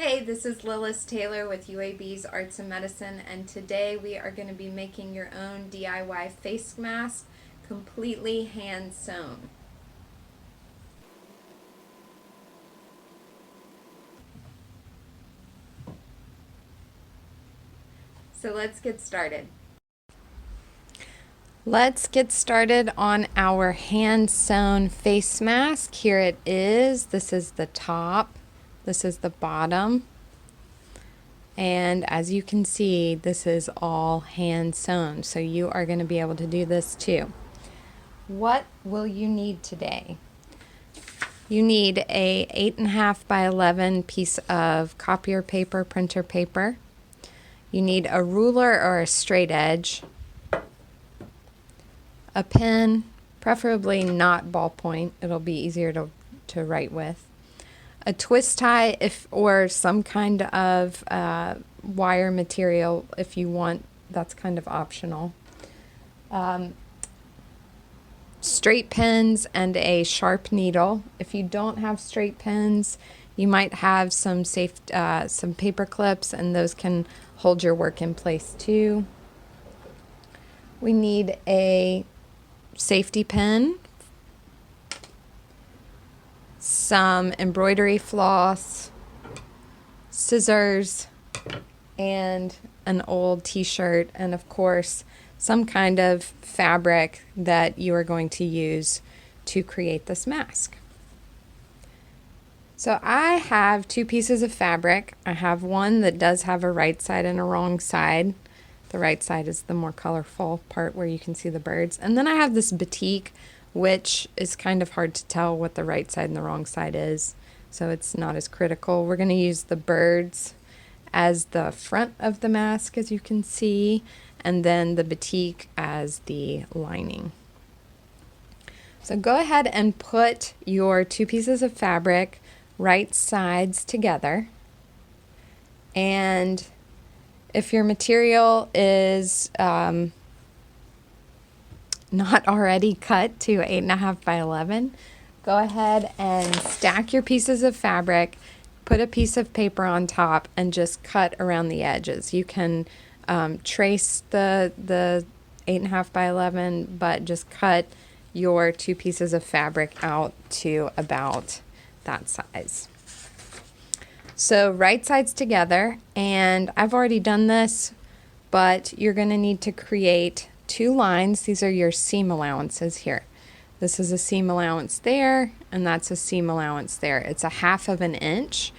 Hey, this is Lillis Taylor with UAB's Arts and Medicine, and today we are going to be making your own DIY face mask, completely hand sewn. So let's get started. Let's get started on our hand sewn face mask. Here it is. This is the top. This is the bottom. And as you can see, this is all hand sewn. So you are going to be able to do this too. What will you need today? You need a 8.5 by 11 piece of copier paper, printer paper. You need a ruler or a straight edge, a pen, preferably not ballpoint, it'll be easier to write with, a twist tie or some kind of wire material if you want, that's kind of optional. Straight pens and a sharp needle. If you don't have straight pens, you might have some paper clips, and those can hold your work in place too. We need a safety pin, some embroidery floss, scissors, and an old t-shirt, and of course some kind of fabric that you are going to use to create this mask. So I have two pieces of fabric. I have one that does have a right side and a wrong side. The right side is the more colorful part where you can see the birds. And then I have this batik, which is kind of hard to tell what the right side and the wrong side is, so it's not as critical. We're going to use the birds as the front of the mask, as you can see, and then the batik as the lining. So go ahead and put your two pieces of fabric right sides together, and if your material is not already cut to 8.5 by 11, go ahead and stack your pieces of fabric, put a piece of paper on top, and just cut around the edges. You can trace the 8.5 by 11, but just cut your two pieces of fabric out to about that size. So right sides together, and I've already done this, but you're going to need to create two lines. These are your seam allowances here. This is a seam allowance there, and that's a seam allowance there. It's a 1/2 inch,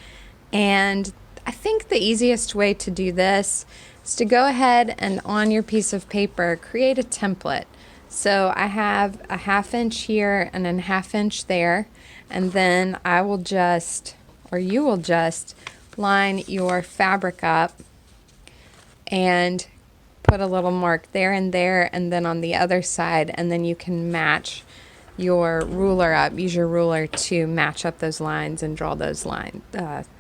and I think the easiest way to do this is to go ahead and on your piece of paper create a template. So I have a 1/2 inch here and a 1/2 inch there, and then I will just, or you will just, line your fabric up and put a little mark there and there, and then on the other side, and then you can match your ruler up. Use your ruler to match up those lines and draw those lines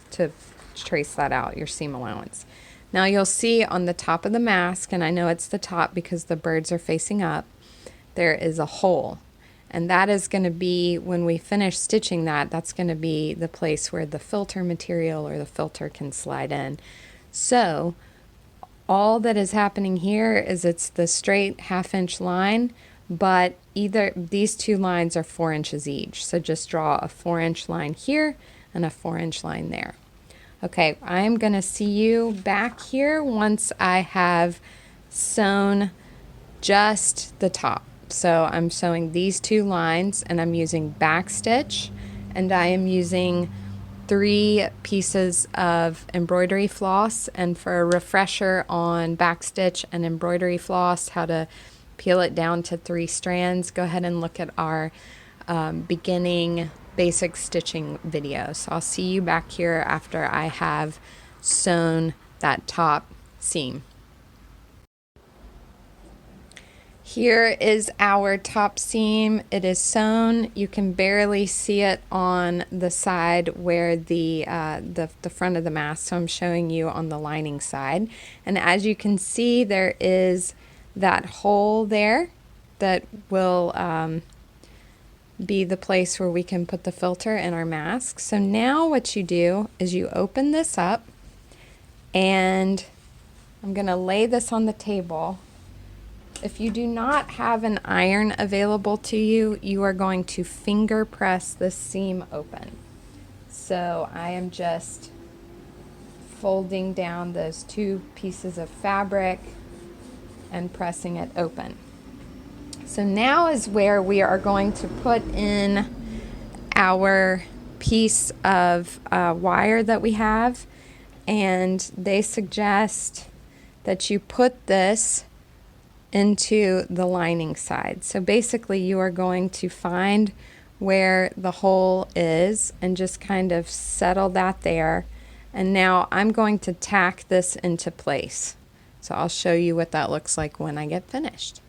to trace that out, your seam allowance. Now you'll see on the top of the mask, and I know it's the top because the birds are facing up, there is a hole. And that is going to be, when we finish stitching that, that's going to be the place where the filter material or the filter can slide in. So all that is happening here is it's the straight 1/2 inch line, but either these two lines are 4 inches each. So just draw a 4 inch line here and a 4 inch line there. Okay, I'm going to see you back here once I have sewn just the top. So I'm sewing these two lines, and I'm using back stitch, and I am using 3 pieces of embroidery floss. And for a refresher on back stitch and embroidery floss, how to peel it down to 3 strands, go ahead and look at our beginning basic stitching video. So I'll see you back here after I have sewn that top seam. Here is our top seam. It is sewn. You can barely see it on the side where the front of the mask, so I'm showing you on the lining side. And as you can see, there is that hole there that will be the place where we can put the filter in our mask. So now what you do is you open this up, and I'm going to lay this on the table. If you do not have an iron available to you, you are going to finger press this seam open. So I am just folding down those two pieces of fabric and pressing it open. So now is where we are going to put in our piece of wire that we have, and they suggest that you put this into the lining side. So basically you are going to find where the hole is and just kind of settle that there. And now I'm going to tack this into place. So I'll show you what that looks like when I get finished.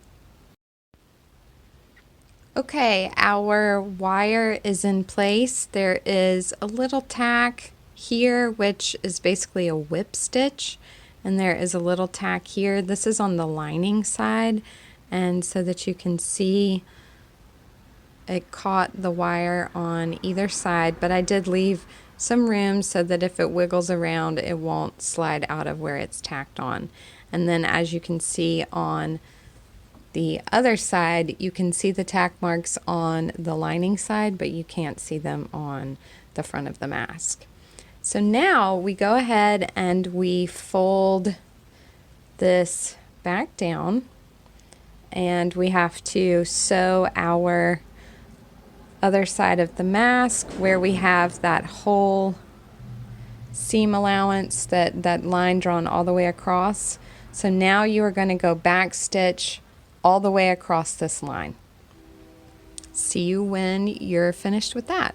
Okay, our wire is in place. There is a little tack here, which is basically a whip stitch, and there is a little tack here. This is on the lining side, and so that you can see it caught the wire on either side, but I did leave some room so that if it wiggles around, it won't slide out of where it's tacked on. And then as you can see on the other side, you can see the tack marks on the lining side, but you can't see them on the front of the mask. So now we go ahead and we fold this back down, and we have to sew our other side of the mask where we have that whole seam allowance, that line drawn all the way across. So now you are going to go back stitch all the way across this line. See you when you're finished with that.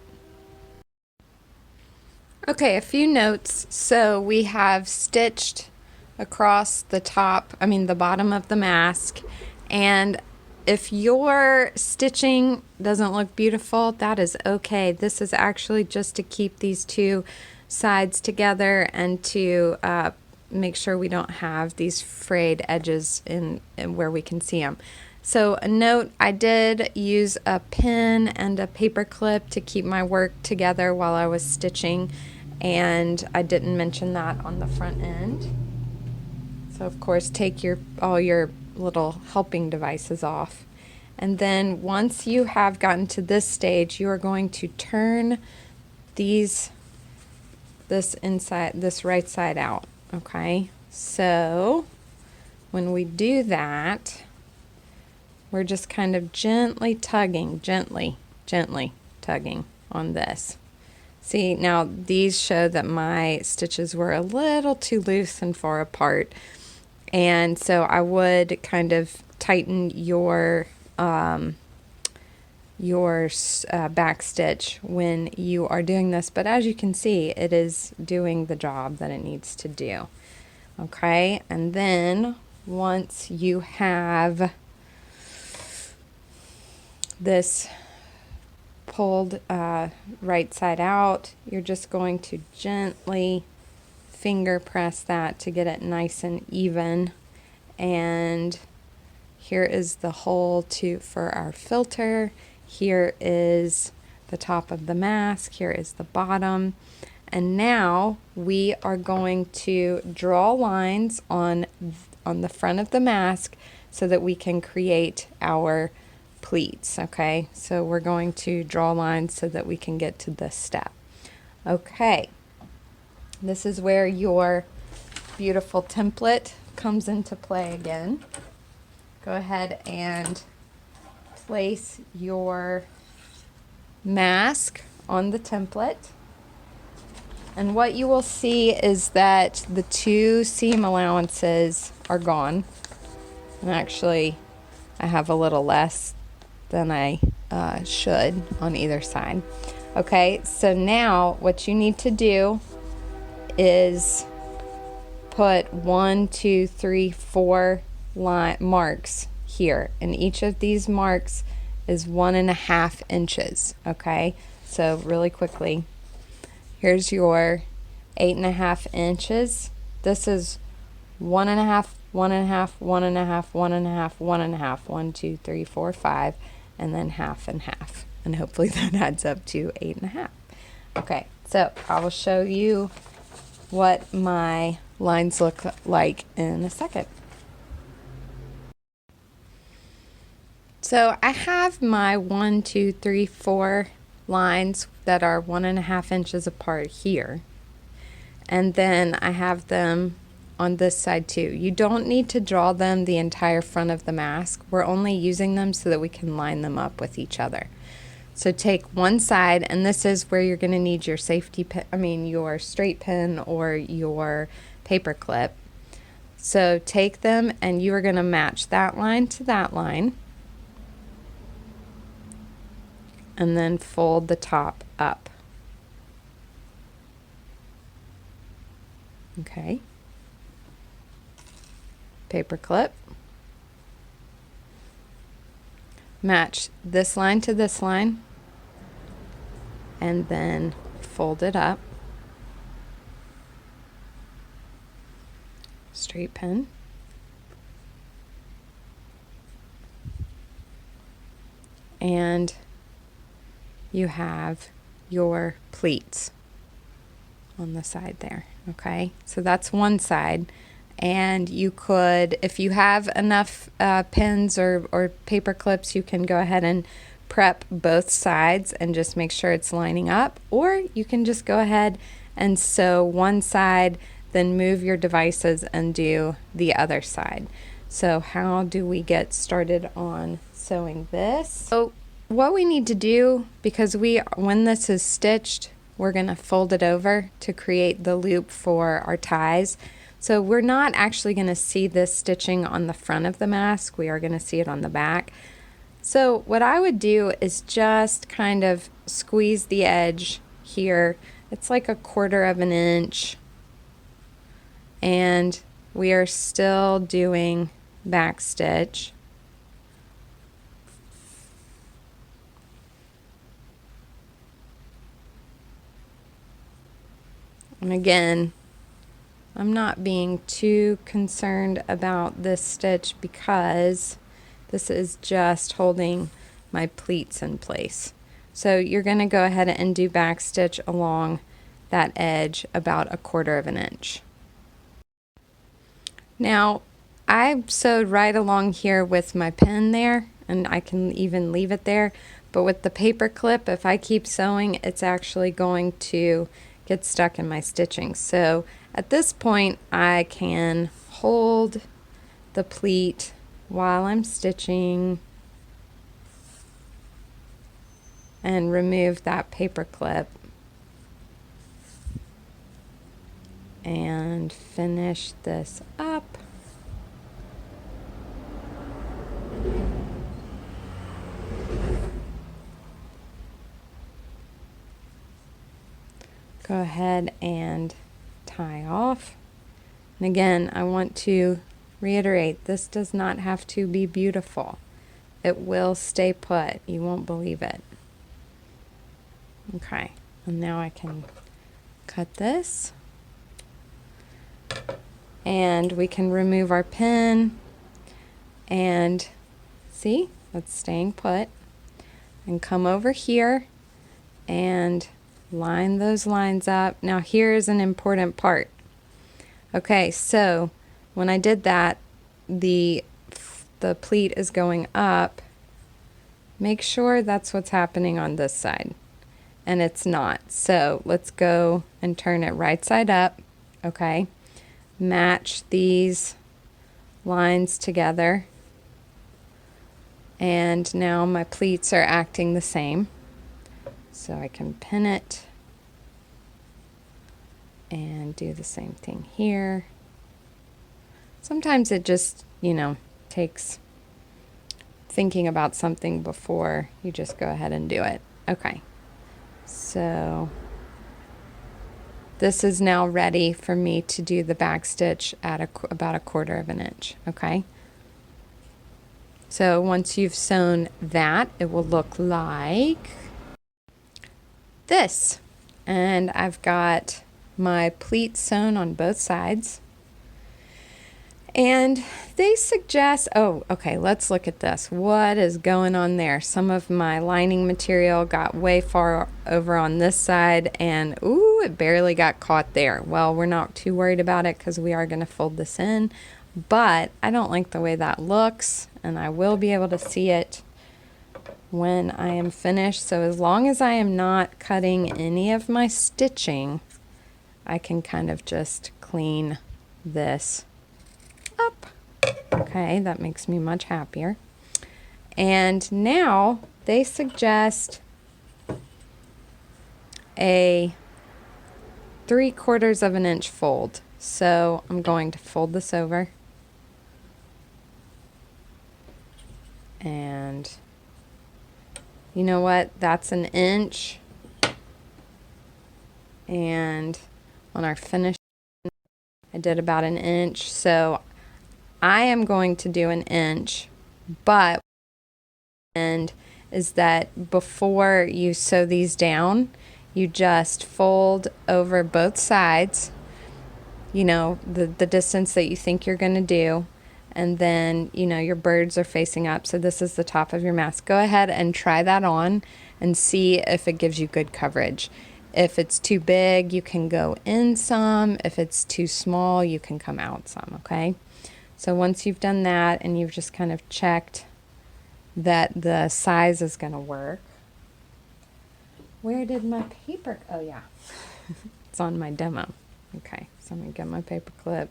Okay, a few notes. So we have stitched across the the bottom of the mask, and if your stitching doesn't look beautiful, that is okay. This is actually just to keep these two sides together and to make sure we don't have these frayed edges in where we can see them. So a note, I did use a pin and a paper clip to keep my work together while I was stitching, and I didn't mention that on the front end. So of course take all your little helping devices off. And then once you have gotten to this stage, you are going to turn this right side out. Okay, so when we do that, we're just kind of gently tugging on this. See, now these show that my stitches were a little too loose and far apart, and so I would kind of tighten your back stitch when you are doing this, but as you can see, it is doing the job that it needs to do. Okay, and then once you have this pulled right side out, you're just going to gently finger press that to get it nice and even. And here is the hole for our filter. Here is the top of the mask. Here is the bottom. And now we are going to draw lines on the front of the mask so that we can create our pleats. Okay, so we're going to draw lines so that we can get to this step. Okay, this is where your beautiful template comes into play again. Go ahead and place your mask on the template, and what you will see is that the two seam allowances are gone, and actually I have a little less than I should on either side. Okay, so now what you need to do is put 1, 2, 3, 4 line marks here, and each of these marks is 1.5 inches. Okay, so really quickly, here's your 8.5 inches. This is 1.5, 1.5, 1.5, 1.5, 1.5, 1, 2, 3, 4, 5, and then half and half. and hopefully that adds up to 8.5. Okay, so I will show you what my lines look like in a second. So I have my 1, 2, 3, 4 lines that are 1.5 inches apart here. And then I have them on this side too. You don't need to draw them the entire front of the mask. We're only using them so that we can line them up with each other. So take one side, and this is where you're going to need your safety pin, your straight pin or your paper clip. So take them and you are going to match that line to that line, and then fold the top up. Okay. Paper clip. Match this line to this line, and then fold it up. Straight pin. And you have your pleats on the side there. Okay, so that's one side. And you could, if you have enough pins or paper clips, you can go ahead and prep both sides and just make sure it's lining up. Or you can just go ahead and sew one side, then move your devices and do the other side. So how do we get started on sewing this? So what we need to do, because when this is stitched, we're going to fold it over to create the loop for our ties. So we're not actually going to see this stitching on the front of the mask. We are going to see it on the back. So what I would do is just kind of squeeze the edge here. It's like 1/4 of an inch. And we are still doing back stitch. And again, I'm not being too concerned about this stitch because this is just holding my pleats in place. So you're going to go ahead and do back stitch along that edge about 1/4 of an inch. Now I sewed right along here with my pin there, and I can even leave it there, but with the paper clip, if I keep sewing, it's actually going to get stuck in my stitching. So at this point I can hold the pleat while I'm stitching and remove that paper clip and finish this up. Go ahead and tie off. And again, I want to reiterate, this does not have to be beautiful. It will stay put. You won't believe it. Okay, and now I can cut this. And we can remove our pin. And see, it's staying put. And come over here and line those lines up. Now here's an important part. Okay, so when I did that, the pleat is going up. Make sure that's what's happening on this side, and it's not. So let's go and turn it right side up. Okay, match these lines together, and now my pleats are acting the same. So I can pin it and do the same thing here. Sometimes it just, takes thinking about something before you just go ahead and do it. Okay, so this is now ready for me to do the back stitch at about 1/4 of an inch. Okay, so once you've sewn that, it will look like this. And I've got my pleats sewn on both sides. And they suggest, oh, okay, let's look at this. What is going on there? Some of my lining material got way far over on this side, and ooh, it barely got caught there. Well, we're not too worried about it because we are going to fold this in, but I don't like the way that looks, and I will be able to see it when I am finished. So as long as I am not cutting any of my stitching, I can kind of just clean this up. Okay, that makes me much happier. And now they suggest a 3/4 of an inch fold. So I'm going to fold this over. And you know what? That's an inch. And on our finish, I did about an inch. So I am going to do an inch, but and is that before you sew these down, you just fold over both sides, you know, the distance that you think you're going to do, and then, you know, your birds are facing up, so this is the top of your mask. Go ahead and try that on and see if it gives you good coverage. If it's too big, you can go in some. If it's too small, you can come out some, okay? So once you've done that and you've just kind of checked that the size is going to work. Where did my paper? Oh yeah, it's on my demo. Okay, so I'm going to get my paper clip.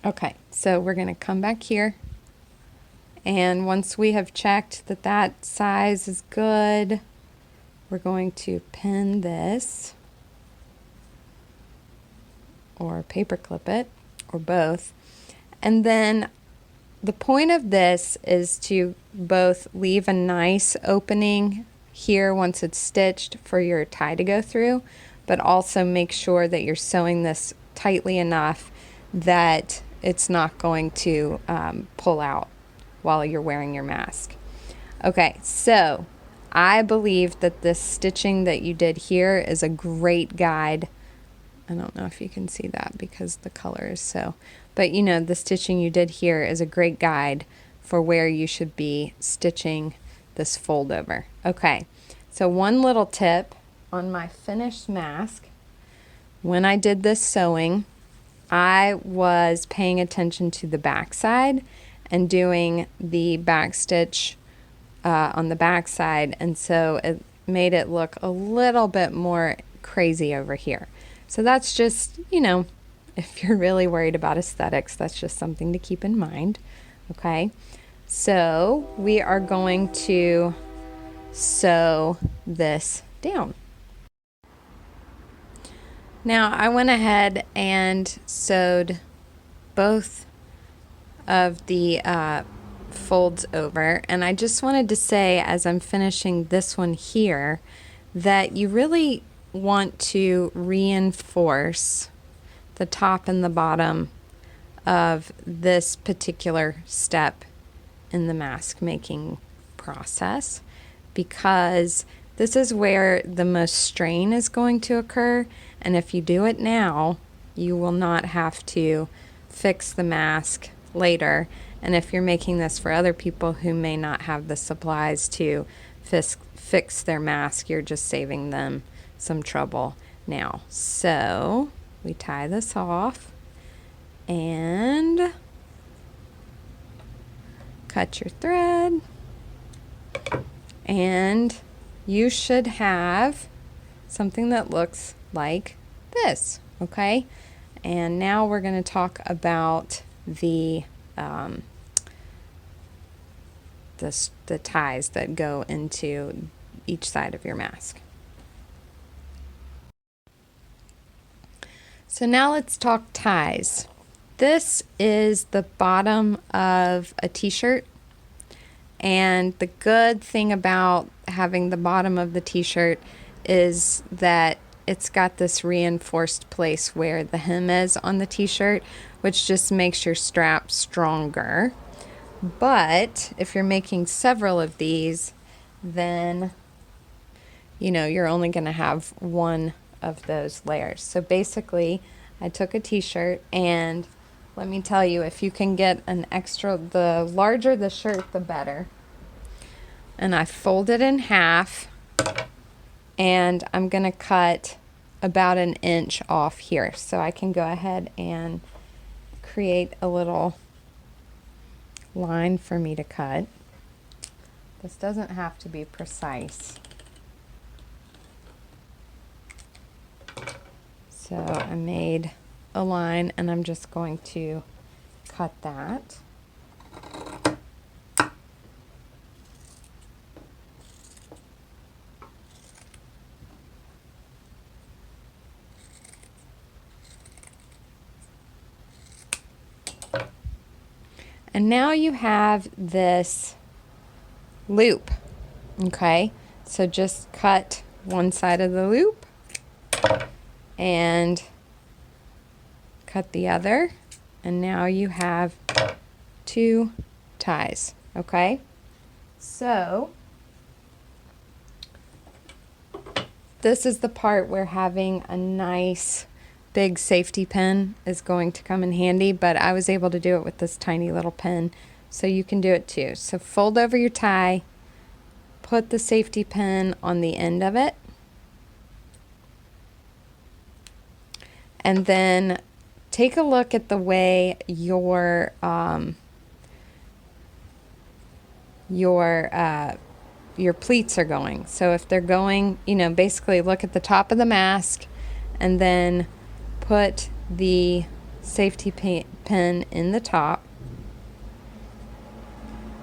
Okay, so we're going to come back here. And once we have checked that that size is good, we're going to pin this or paper clip it or both. And then the point of this is to both leave a nice opening here once it's stitched for your tie to go through, but also make sure that you're sewing this tightly enough that it's not going to pull out while you're wearing your mask. Okay, so I believe that this stitching that you did here is a great guide. I don't know if you can see that because the color is so, but you know, the stitching you did here is a great guide for where you should be stitching this fold over. Okay, so one little tip on my finished mask, when I did this sewing, I was paying attention to the back side and doing the back stitch on the back side, and so it made it look a little bit more crazy over here. So that's just, you know, if you're really worried about aesthetics, that's just something to keep in mind. Okay, so we are going to sew this down. Now I went ahead and sewed both of the folds over, and I just wanted to say as I'm finishing this one here that you really want to reinforce the top and the bottom of this particular step in the mask making process, because this is where the most strain is going to occur, and if you do it now, you will not have to fix the mask later. And if you're making this for other people who may not have the supplies to fix their mask, you're just saving them some trouble now. So we tie this off and cut your thread, and you should have something that looks like this. Okay, and now we're going to talk about the ties that go into each side of your mask. So now let's talk ties. This is the bottom of a t-shirt, and the good thing about having the bottom of the t-shirt is that it's got this reinforced place where the hem is on the t-shirt, which just makes your strap stronger. But if you're making several of these, then you know you're only going to have one of those layers. So basically I took a t-shirt, and let me tell you, if you can get an extra, the larger the shirt, the better. And I fold it in half, and I'm gonna cut about an inch off here. So I can go ahead and create a little line for me to cut. This doesn't have to be precise. So I made a line, and I'm just going to cut that. And now you have this loop, okay? So just cut one side of the loop and cut the other, and now you have two ties, okay? So this is the part where having a nice big safety pin is going to come in handy, but I was able to do it with this tiny little pin, so you can do it too. So fold over your tie, put the safety pin on the end of it, and then take a look at the way your pleats are going. So if they're going, you know, basically look at the top of the mask and then put the safety pin in the top.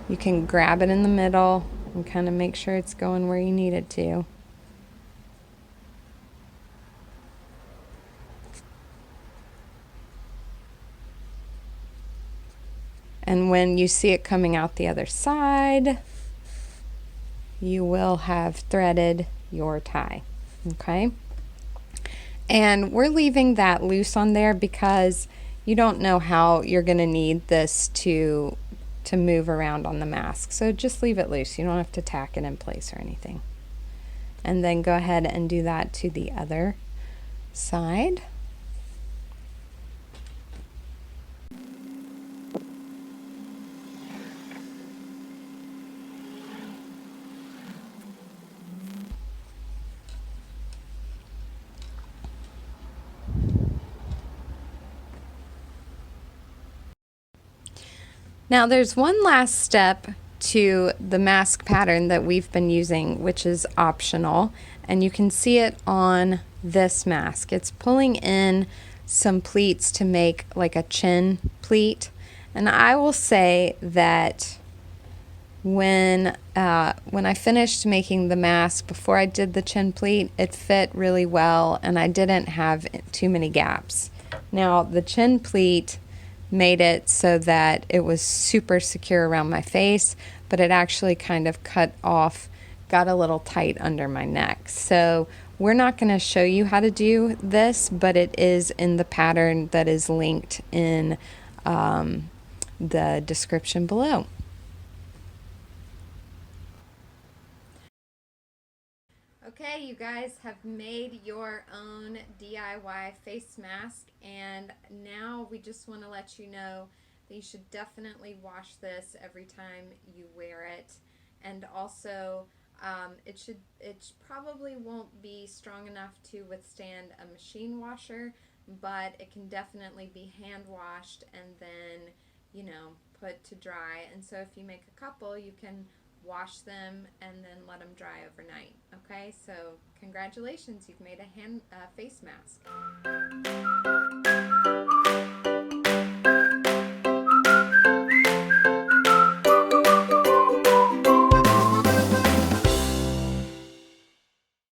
You can grab it in the middle and kind of make sure it's going where you need it to. And when you see it coming out the other side, you will have threaded your tie, okay? And we're leaving that loose on there because you don't know how you're gonna need this to move around on the mask. So just leave it loose. You don't have to tack it in place or anything. And then go ahead and do that to the other side. Now there's one last step to the mask pattern that we've been using, which is optional, and you can see it on this mask. It's pulling in some pleats to make like a chin pleat, and I will say that when I finished making the mask, before I did the chin pleat, it fit really well, and I didn't have too many gaps. Now the chin pleat made it so that it was super secure around my face, but it actually kind of cut off, got a little tight under my neck. So we're not going to show you how to do this, but it is in the pattern that is linked in the description below. Okay, you guys have made your own DIY face mask, and now we just want to let you know that you should definitely wash this every time you wear it. And also, it probably won't be strong enough to withstand a machine washer, but it can definitely be hand washed and then, you know, put to dry. And so if you make a couple, you can wash them and then let them dry overnight. Okay, so congratulations, you've made a face mask.